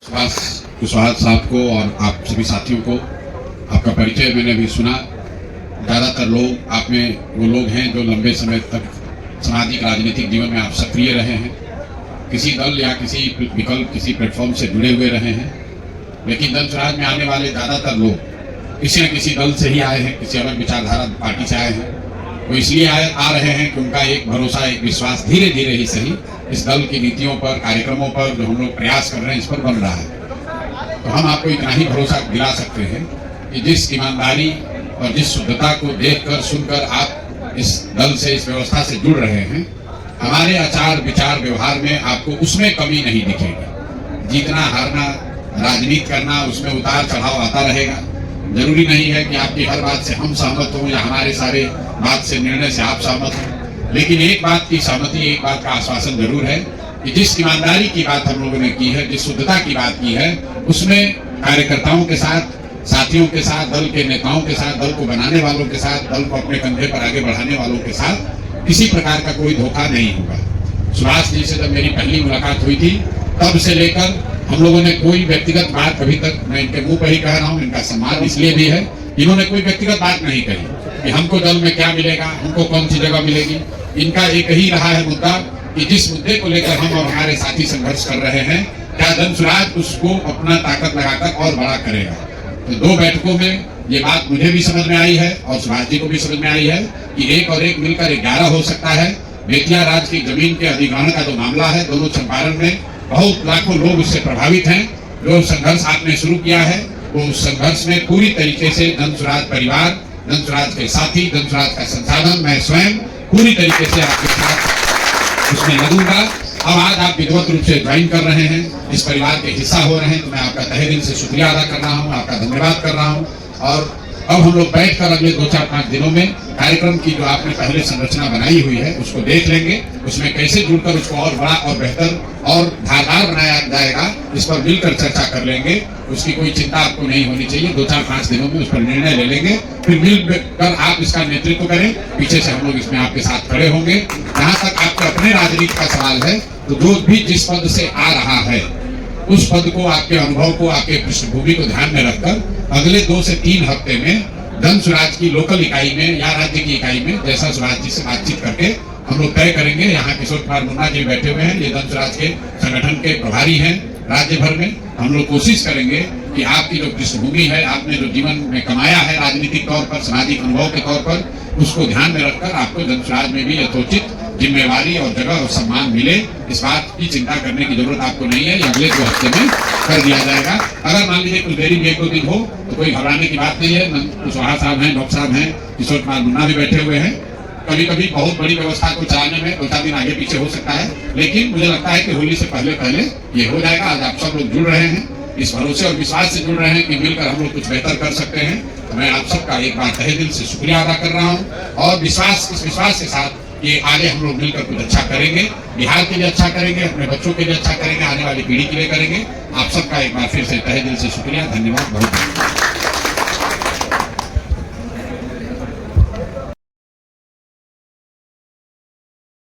सुभाष कुशवाहा साहब को और आप सभी साथियों को आपका परिचय मैंने भी सुना। ज़्यादातर लोग आप में वो लोग हैं जो लंबे समय तक सामाजिक राजनीतिक जीवन में आप सक्रिय रहे हैं, किसी दल या किसी विकल्प किसी प्लेटफॉर्म से जुड़े हुए रहे हैं। लेकिन दल स्वराज में आने वाले ज़्यादातर लोग किसी न किसी दल से ही आए हैं, किसी अलग विचारधारा पार्टी से आए हैं। वो इसलिए आ रहे हैं कि उनका एक भरोसा, एक विश्वास धीरे धीरे ही सही इस दल की नीतियों पर, कार्यक्रमों पर जो हम लोग प्रयास कर रहे हैं इस पर बन रहा है। तो हम आपको इतना ही भरोसा दिला सकते हैं कि जिस ईमानदारी और जिस शुद्धता को देखकर सुनकर आप इस दल से, इस व्यवस्था से जुड़ रहे हैं, हमारे आचार विचार व्यवहार में आपको उसमें कमी नहीं दिखेगी। जीतना हारना, राजनीति करना, उसमें उतार चढ़ाव आता रहेगा। जरूरी नहीं है कि आपकी हर बात से हम सहमत हों या हमारे सारे बात से, निर्णय से आप सहमत हों। लेकिन एक बात की सहमति, एक बात का आश्वासन जरूर है कि जिस ईमानदारी की बात हम लोगों ने की है, जिस शुद्धता की बात की है, उसमें कार्यकर्ताओं के साथ, साथियों के साथ, दल के नेताओं के साथ, दल को बनाने वालों के साथ, दल को अपने कंधे पर आगे बढ़ाने वालों के साथ किसी प्रकार का कोई धोखा नहीं होगा। सुभाष जी से जब मेरी पहली मुलाकात हुई थी तब से लेकर हम लोगों ने कोई व्यक्तिगत बात कभी तक, मैं इनके मुंह पर ही कह रहा हूँ, इनका सम्मान इसलिए भी है, इन्होंने कोई व्यक्तिगत बात नहीं कही कि हमको दल में क्या मिलेगा, हमको कौन सी जगह मिलेगी। इनका एक ही रहा है मुद्दा कि जिस मुद्दे को लेकर हम और हमारे साथी संघर्ष कर रहे हैं, क्या दल स्वराज उसको अपना ताकत लगाकर और बड़ा करेगा। तो 2 बैठकों में ये बात मुझे भी समझ में आई है और सुभाष जी को भी समझ में आई है कि 1 और 1 मिलकर 11 हो सकता है। बेतिया राज की जमीन के अधिग्रहण का जो मामला है, दोनों चंपारण में बहुत लाखों लोग उससे प्रभावित हैं। जो संघर्ष आपने शुरू किया है वो उस संघर्ष में पूरी तरीके से जन स्वराज परिवार, जन स्वराज के साथी, जन स्वराज का संसाधन, मैं स्वयं पूरी तरीके से आपके साथ उसमें लगूंगा। अब आज आप विधिवत रूप से ज्वाइन कर रहे हैं, इस परिवार के हिस्सा हो रहे हैं, तो मैं आपका तहे दिल से शुक्रिया अदा कर रहा हूँ, आपका धन्यवाद कर रहा हूँ। और अब हम लोग बैठकर अगले 2-4-5 दिनों में कार्यक्रम की जो आपने पहले संरचना बनाई हुई है उसको देख लेंगे, उसमें कैसे जुड़कर उसको और बड़ा और बेहतर और धारदार बनाया जाएगा, इस पर मिलकर चर्चा कर लेंगे। उसकी कोई चिंता आपको नहीं होनी चाहिए। 2-4-5 दिनों में उस पर निर्णय ले लेंगे, फिर मिलकर आप इसका नेतृत्व करें। पीछे से हम लोग इसमें आपके साथ खड़े होंगे। जहाँ तक आपके अपने राजनीति का सवाल है, तो जो भी जिस पद से आ रहा है उस पद को, आपके अनुभव को, आपके पृष्ठभूमि को ध्यान में रखकर अगले 2 से 3 हफ्ते में जन स्वराज की लोकल इकाई में या राज्य की इकाई में जैसा स्वराज जी से बातचीत करके हम लोग तय करेंगे। यहाँ किशोर कुमार मुन्ना जी बैठे हुए हैं, ये जन स्वराज के संगठन के प्रभारी हैं राज्य भर में। हम लोग कोशिश करेंगे कि आपकी जो पृष्ठभूमि है, आपने जो जीवन में कमाया है राजनीतिक तौर पर, सामाजिक अनुभव के तौर पर, उसको ध्यान में रखकर आपको जन स्वराज में भी यथोचित जिम्मेवारी और जगह और सम्मान मिले। इस बात की चिंता करने की जरूरत आपको नहीं है, ये अगले 2 हफ्ते में कर दिया जाएगा। अगर मान लीजिए कुछ देरी भी 1-2 दिन हो तो कोई घबराने की बात नहीं है। कुशवाहा साहब हैं, डॉक्टर साहब हैं, किशोर कुमार मुन्ना भी बैठे हुए हैं। कभी कभी बहुत बड़ी व्यवस्था को चलाने में 2-4 दिन आगे पीछे हो सकता है, लेकिन मुझे लगता है कि होली से पहले ये हो जाएगा। आज आप सब लोग जुड़ रहे हैं, इस भरोसे और विश्वास से जुड़ रहे हैं कि मिलकर हम लोग कुछ बेहतर कर सकते हैं। तो मैं आप सबका एक बार तहे दिल से शुक्रिया अदा कर रहा हूँ और इस विश्वास के साथ कि आगे हम लोग मिलकर कुछ अच्छा करेंगे, बिहार के लिए अच्छा करेंगे, अपने बच्चों के लिए अच्छा करेंगे, आने वाली पीढ़ी के लिए करेंगे। आप सबका एक बार फिर से तहे दिल से शुक्रिया, धन्यवाद, बहुत बहुत।